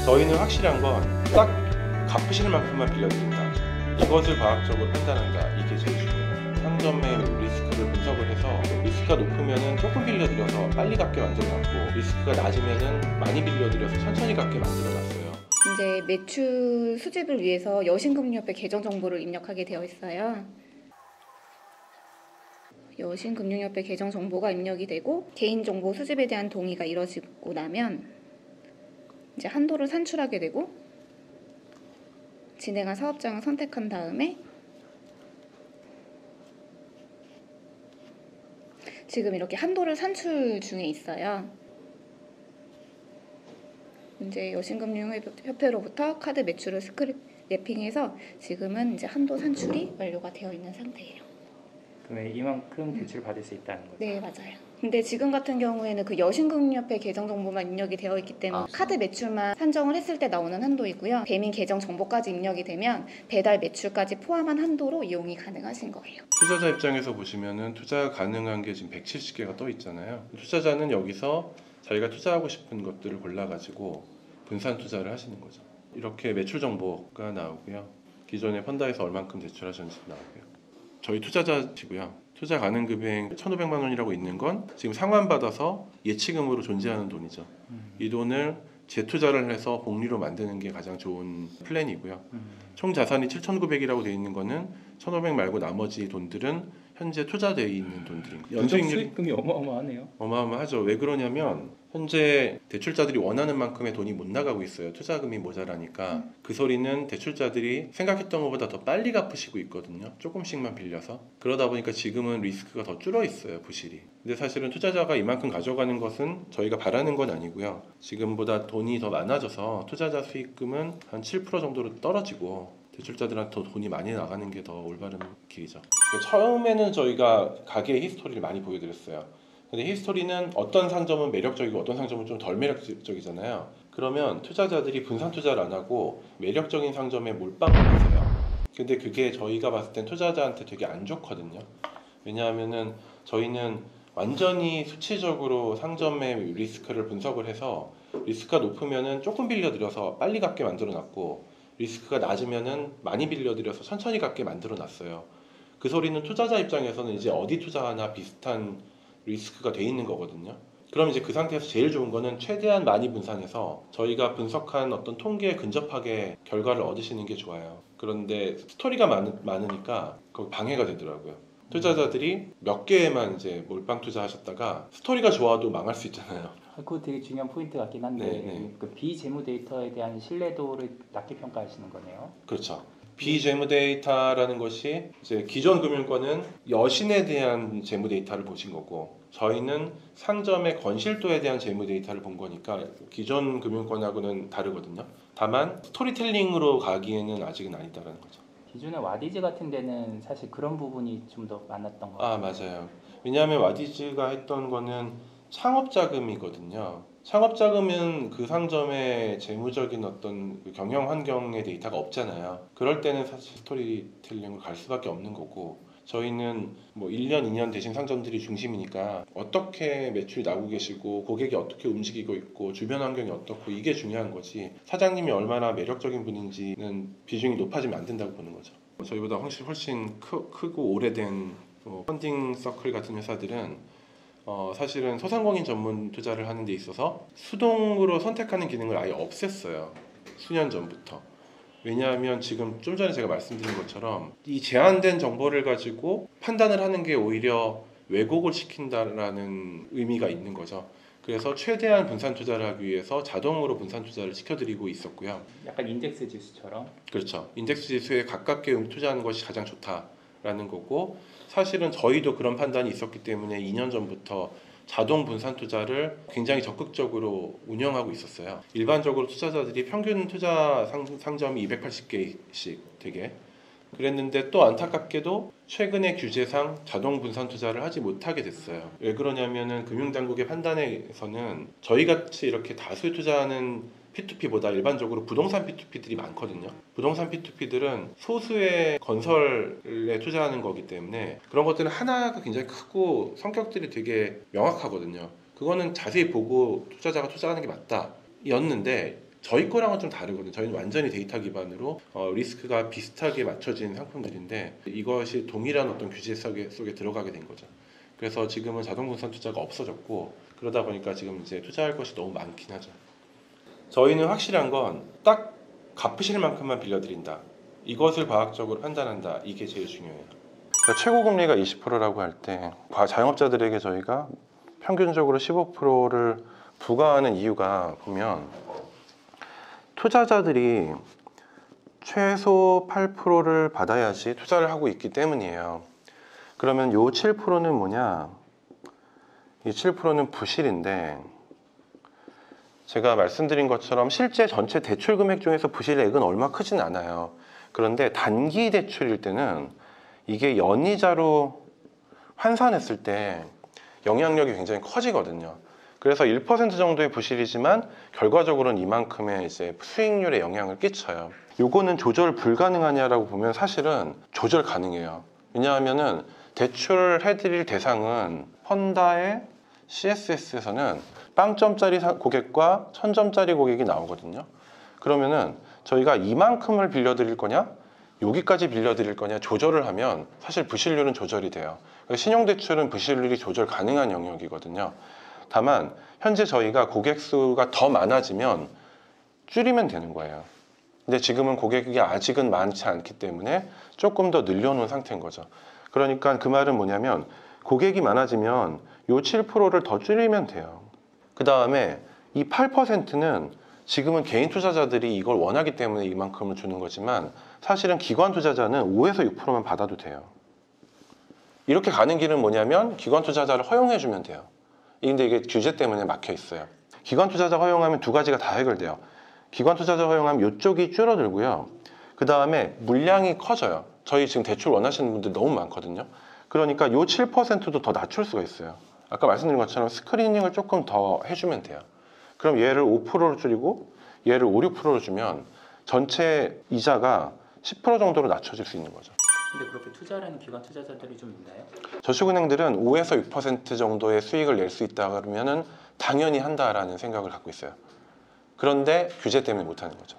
저희는 확실한 건 딱 갚으실 만큼만 빌려드린다. 이것을 과학적으로 판단한다. 이게 제일 중요해요. 상점의 리스크를 분석을 해서 리스크가 높으면 조금 빌려드려서 빨리 갚게 만들어놨고, 리스크가 낮으면 많이 빌려드려서 천천히 갚게 만들어놨어요. 이제 매출 수집을 위해서 여신금융협회 계정 정보를 입력하게 되어 있어요. 여신금융협회 계정 정보가 입력이 되고 개인정보 수집에 대한 동의가 이루어지고 나면 이제 한도를 산출하게 되고 진행한 사업장을 선택한 다음에 지금 이렇게 한도를 산출 중에 있어요. 이제 여신금융협회로부터 카드 매출을 스크래핑해서 지금은 이제 한도 산출이 완료가 되어 있는 상태예요. 그러면 이만큼 대출을 받을 수 있다는 거죠? 네, 맞아요. 근데 지금 같은 경우에는 그 여신금융협회 계정 정보만 입력이 되어 있기 때문에 카드 매출만 산정을 했을 때 나오는 한도이고요. 배민 계정 정보까지 입력이 되면 배달 매출까지 포함한 한도로 이용이 가능하신 거예요. 투자자 입장에서 보시면은 투자 가능한 게 지금 170개가 떠 있잖아요. 투자자는 여기서 자기가 투자하고 싶은 것들을 골라가지고 분산 투자를 하시는 거죠. 이렇게 매출 정보가 나오고요. 기존에 펀드에서 얼만큼 대출하셨는지 나오고요. 저희 투자자시고요. 투자 가능 금액 1,500만 원이라고 있는 건 지금 상환받아서 예치금으로 존재하는 돈이죠. 이 돈을 재투자를 해서 복리로 만드는 게 가장 좋은 플랜이고요. 총 자산이 7,900이라고 되어 있는 거는 1,500 말고 나머지 돈들은 현재 투자되어 있는 돈들입니다. 연속 수익금이 어마어마하네요. 어마어마하죠. 왜 그러냐면 현재 대출자들이 원하는 만큼의 돈이 못 나가고 있어요. 투자금이 모자라니까. 그 소리는 대출자들이 생각했던 것보다 더 빨리 갚으시고 있거든요. 조금씩만 빌려서. 그러다 보니까 지금은 리스크가 더 줄어 있어요. 부실이. 근데 사실은 투자자가 이만큼 가져가는 것은 저희가 바라는 건 아니고요. 지금보다 돈이 더 많아져서 투자자 수익금은 한 7% 정도로 떨어지고 대출자들한테 더 돈이 많이 나가는 게 더 올바른 길이죠. 처음에는 저희가 가게 히스토리를 많이 보여드렸어요. 근데 히스토리는 어떤 상점은 매력적이고 어떤 상점은 좀 덜 매력적이잖아요. 그러면 투자자들이 분산 투자를 안 하고 매력적인 상점에 몰빵을 하세요. 근데 그게 저희가 봤을 땐 투자자한테 되게 안 좋거든요. 왜냐하면은 저희는 완전히 수치적으로 상점의 리스크를 분석을 해서 리스크가 높으면은 조금 빌려드려서 빨리 갚게 만들어놨고, 리스크가 낮으면은 많이 빌려드려서 천천히 갚게 만들어놨어요. 그 소리는 투자자 입장에서는 이제 어디 투자하나 비슷한 리스크가 돼 있는 거거든요. 그럼 이제 그 상태에서 제일 좋은 거는 최대한 많이 분산해서 저희가 분석한 어떤 통계에 근접하게 결과를 얻으시는 게 좋아요. 그런데 스토리가 많으니까 거기 방해가 되더라고요. 투자자들이 몇 개에만 이제 몰빵 투자하셨다가 스토리가 좋아도 망할 수 있잖아요. 그거 되게 중요한 포인트 같긴 한데 네. 그 비재무 데이터에 대한 신뢰도를 낮게 평가하시는 거네요. 그렇죠. 비재무 데이터라는 것이 이제 기존 금융권은 여신에 대한 재무 데이터를 보신 거고, 저희는 상점의 건실도에 대한 재무 데이터를 본 거니까 기존 금융권하고는 다르거든요. 다만 스토리텔링으로 가기에는 아직은 아니다라는 거죠. 기존의 와디즈 같은 데는 사실 그런 부분이 좀 더 많았던 것 같아요. 맞아요. 왜냐하면 와디즈가 했던 거는 창업자금이거든요. 창업자금은 그 상점의 재무적인 어떤 경영 환경의 데이터가 없잖아요. 그럴 때는 사실 스토리텔링을 갈 수밖에 없는 거고, 저희는 뭐 1년, 2년 되신 상점들이 중심이니까 어떻게 매출이 나오고 계시고 고객이 어떻게 움직이고 있고 주변 환경이 어떻고, 이게 중요한 거지 사장님이 얼마나 매력적인 분인지는 비중이 높아지면 안 된다고 보는 거죠. 저희보다 훨씬 크고 오래된 펀딩 서클 같은 회사들은 사실은 소상공인 전문 투자를 하는 데 있어서 수동으로 선택하는 기능을 아예 없앴어요. 수년 전부터. 왜냐하면 지금 좀 전에 제가 말씀드린 것처럼 이 제한된 정보를 가지고 판단을 하는 게 오히려 왜곡을 시킨다라는 의미가 있는 거죠. 그래서 최대한 분산 투자를 하기 위해서 자동으로 분산 투자를 시켜드리고 있었고요. 약간 인덱스 지수처럼? 그렇죠. 인덱스 지수에 가깝게 투자하는 것이 가장 좋다라는 거고, 사실은 저희도 그런 판단이 있었기 때문에 2년 전부터 자동 분산 투자를 굉장히 적극적으로 운영하고 있었어요. 일반적으로 투자자들이 평균 투자 상점이 280개씩 되게 그랬는데, 또 안타깝게도 최근의 규제상 자동 분산 투자를 하지 못하게 됐어요. 왜 그러냐면은 금융당국의 판단에서는 저희같이 이렇게 다수 투자하는 P2P보다 일반적으로 부동산 P2P들이 많거든요. 부동산 P2P들은 소수의 건설에 투자하는 거기 때문에 그런 것들은 하나가 굉장히 크고 성격들이 되게 명확하거든요. 그거는 자세히 보고 투자자가 투자하는 게 맞다 였는데, 저희 거랑은 좀 다르거든요. 저희는 완전히 데이터 기반으로 리스크가 비슷하게 맞춰진 상품들인데 이것이 동일한 어떤 규제 속에 들어가게 된 거죠. 그래서 지금은 자동분산 투자가 없어졌고 그러다 보니까 지금 이제 투자할 것이 너무 많긴 하죠. 저희는 확실한 건 딱 갚으실 만큼만 빌려드린다. 이것을 과학적으로 판단한다. 이게 제일 중요해요. 그러니까 최고 금리가 20%라고 할 때 자영업자들에게 저희가 평균적으로 15%를 부과하는 이유가 보면 투자자들이 최소 8%를 받아야지 투자를 하고 있기 때문이에요. 그러면 요 7%는 뭐냐? 이 7%는 부실인데 제가 말씀드린 것처럼 실제 전체 대출 금액 중에서 부실액은 얼마 크진 않아요. 그런데 단기 대출일 때는 이게 연이자로 환산했을 때 영향력이 굉장히 커지거든요. 그래서 1% 정도의 부실이지만 결과적으로는 이만큼의 이제 수익률에 영향을 끼쳐요. 요거는 조절 불가능하냐라고 보면 사실은 조절 가능해요. 왜냐하면은 대출을 해드릴 대상은 펀다의 CSS에서는 0점짜리 고객과 1000점짜리 고객이 나오거든요. 그러면은 저희가 이만큼을 빌려드릴 거냐, 여기까지 빌려드릴 거냐 조절을 하면 사실 부실률은 조절이 돼요. 신용대출은 부실률이 조절 가능한 영역이거든요. 다만 현재 저희가 고객 수가 더 많아지면 줄이면 되는 거예요. 근데 지금은 고객이 아직은 많지 않기 때문에 조금 더 늘려놓은 상태인 거죠. 그러니까 그 말은 뭐냐면 고객이 많아지면 요 7%를 더 줄이면 돼요. 그 다음에 이 8%는 지금은 개인 투자자들이 이걸 원하기 때문에 이만큼을 주는 거지만 사실은 기관 투자자는 5에서 6%만 받아도 돼요. 이렇게 가는 길은 뭐냐면 기관 투자자를 허용해 주면 돼요. 근데 이게 규제 때문에 막혀 있어요. 기관 투자자 허용하면 두 가지가 다 해결돼요. 기관 투자자 허용하면 이쪽이 줄어들고요. 그 다음에 물량이 커져요. 저희 지금 대출 원하시는 분들 너무 많거든요. 그러니까 이 7%도 더 낮출 수가 있어요. 아까 말씀드린 것처럼 스크리닝을 조금 더 해주면 돼요. 그럼 얘를 5%로 줄이고 얘를 5, 6%로 주면 전체 이자가 10% 정도로 낮춰질 수 있는 거죠. 근데 그렇게 투자하는 기관 투자자들이 좀 있나요? 저축은행들은 5에서 6% 정도의 수익을 낼 수 있다 그러면은 당연히 한다라는 생각을 갖고 있어요. 그런데 규제 때문에 못하는 거죠.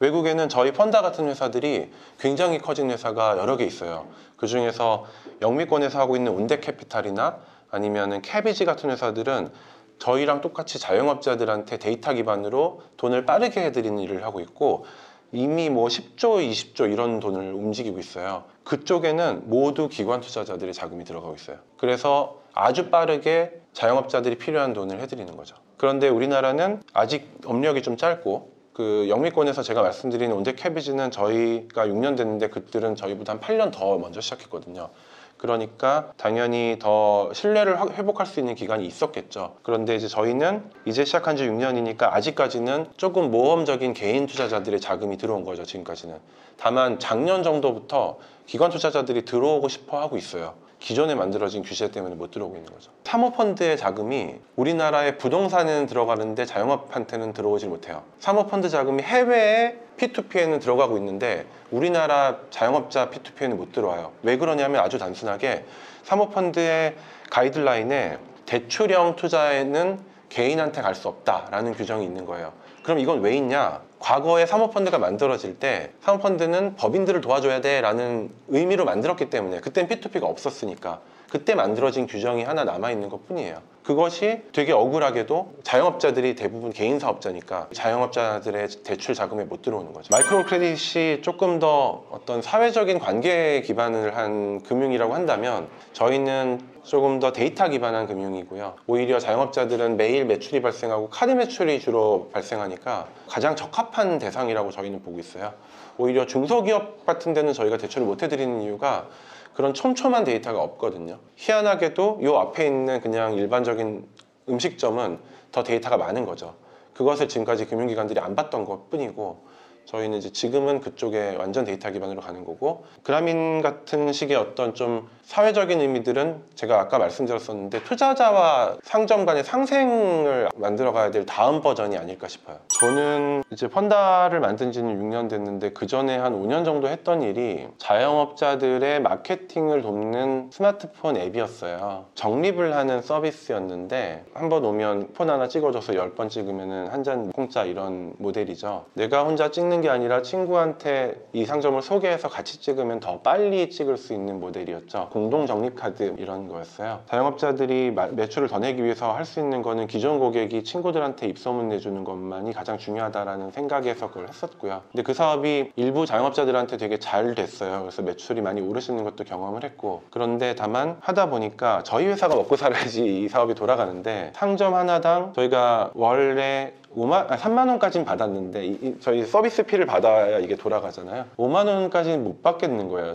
외국에는 저희 펀다 같은 회사들이 굉장히 커진 회사가 여러 개 있어요. 그 중에서 영미권에서 하고 있는 온데캐피탈이나 아니면은 캐비지 같은 회사들은 저희랑 똑같이 자영업자들한테 데이터 기반으로 돈을 빠르게 해드리는 일을 하고 있고 이미 뭐 10조, 20조 이런 돈을 움직이고 있어요. 그쪽에는 모두 기관 투자자들의 자금이 들어가고 있어요. 그래서 아주 빠르게 자영업자들이 필요한 돈을 해드리는 거죠. 그런데 우리나라는 아직 업력이 좀 짧고 그 영미권에서 제가 말씀드린 온데캐비지는 저희가 6년 됐는데 그들은 저희보다 한 8년 더 먼저 시작했거든요. 그러니까 당연히 더 신뢰를 회복할 수 있는 기간이 있었겠죠. 그런데 이제 저희는 이제 시작한 지 6년이니까 아직까지는 조금 모험적인 개인 투자자들의 자금이 들어온 거죠. 지금까지는. 다만 작년 정도부터 기관 투자자들이 들어오고 싶어 하고 있어요. 기존에 만들어진 규제 때문에 못 들어오고 있는 거죠. 사모펀드의 자금이 우리나라의 부동산에는 들어가는데 자영업한테는 들어오질 못해요. 사모펀드 자금이 해외에 P2P에는 들어가고 있는데 우리나라 자영업자 P2P에는 못 들어와요. 왜 그러냐면 아주 단순하게 사모펀드의 가이드라인에 대출형 투자에는 개인한테 갈 수 없다라는 규정이 있는 거예요. 그럼 이건 왜 있냐? 과거에 사모펀드가 만들어질 때 사모펀드는 법인들을 도와줘야 돼 라는 의미로 만들었기 때문에 그땐 P2P가 없었으니까 그때 만들어진 규정이 하나 남아있는 것 뿐이에요. 그것이 되게 억울하게도 자영업자들이 대부분 개인 사업자니까 자영업자들의 대출 자금에 못 들어오는 거죠. 마이크로 크레딧이 조금 더 어떤 사회적인 관계에 기반을 한 금융이라고 한다면 저희는 조금 더 데이터 기반한 금융이고요. 오히려 자영업자들은 매일 매출이 발생하고 카드 매출이 주로 발생하니까 가장 적합한 대상이라고 저희는 보고 있어요. 오히려 중소기업 같은 데는 저희가 대출을 못 해드리는 이유가 그런 촘촘한 데이터가 없거든요. 희한하게도 이 앞에 있는 그냥 일반적인 음식점은 더 데이터가 많은 거죠. 그것을 지금까지 금융기관들이 안 봤던 것 뿐이고 저희는 이제 지금은 그쪽에 완전 데이터 기반으로 가는 거고, 그라민 같은 식의 어떤 좀 사회적인 의미들은 제가 아까 말씀드렸었는데 투자자와 상점 간의 상생을 만들어 가야 될 다음 버전이 아닐까 싶어요. 저는 이제 펀다를 만든 지는 6년 됐는데 그 전에 한 5년 정도 했던 일이 자영업자들의 마케팅을 돕는 스마트폰 앱이었어요. 적립을 하는 서비스였는데 한 번 오면 폰 하나 찍어줘서 10번 찍으면 한 잔 공짜, 이런 모델이죠. 내가 혼자 찍는 게 아니라 친구한테 이 상점을 소개해서 같이 찍으면 더 빨리 찍을 수 있는 모델이었죠. 공동 적립 카드 이런 거였어요. 자영업자들이 매출을 더 내기 위해서 할 수 있는 거는 기존 고객이 친구들한테 입소문 내주는 것만이 가장 중요하다라는 생각에서 그걸 했었고요. 근데 그 사업이 일부 자영업자들한테 되게 잘 됐어요. 그래서 매출이 많이 오르시는 것도 경험을 했고, 그런데 다만 하다 보니까 저희 회사가 먹고 살아야지 이 사업이 돌아가는데, 상점 하나당 저희가 원래 3만 원까지는 받았는데 저희 서비스 피를 받아야 이게 돌아가잖아요. 5만 원까지는 못 받겠는 거예요.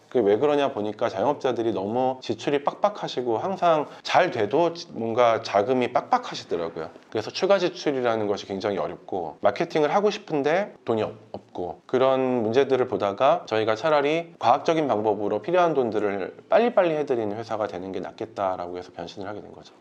그게 왜 그러냐 보니까 자영업자들이 너무 지출이 빡빡하시고 항상 잘 돼도 뭔가 자금이 빡빡하시더라고요. 그래서 추가 지출이라는 것이 굉장히 어렵고, 마케팅을 하고 싶은데 돈이 없고, 그런 문제들을 보다가 저희가 차라리 과학적인 방법으로 필요한 돈들을 빨리빨리 해드리는 회사가 되는 게 낫겠다라고 해서 변신을 하게 된 거죠.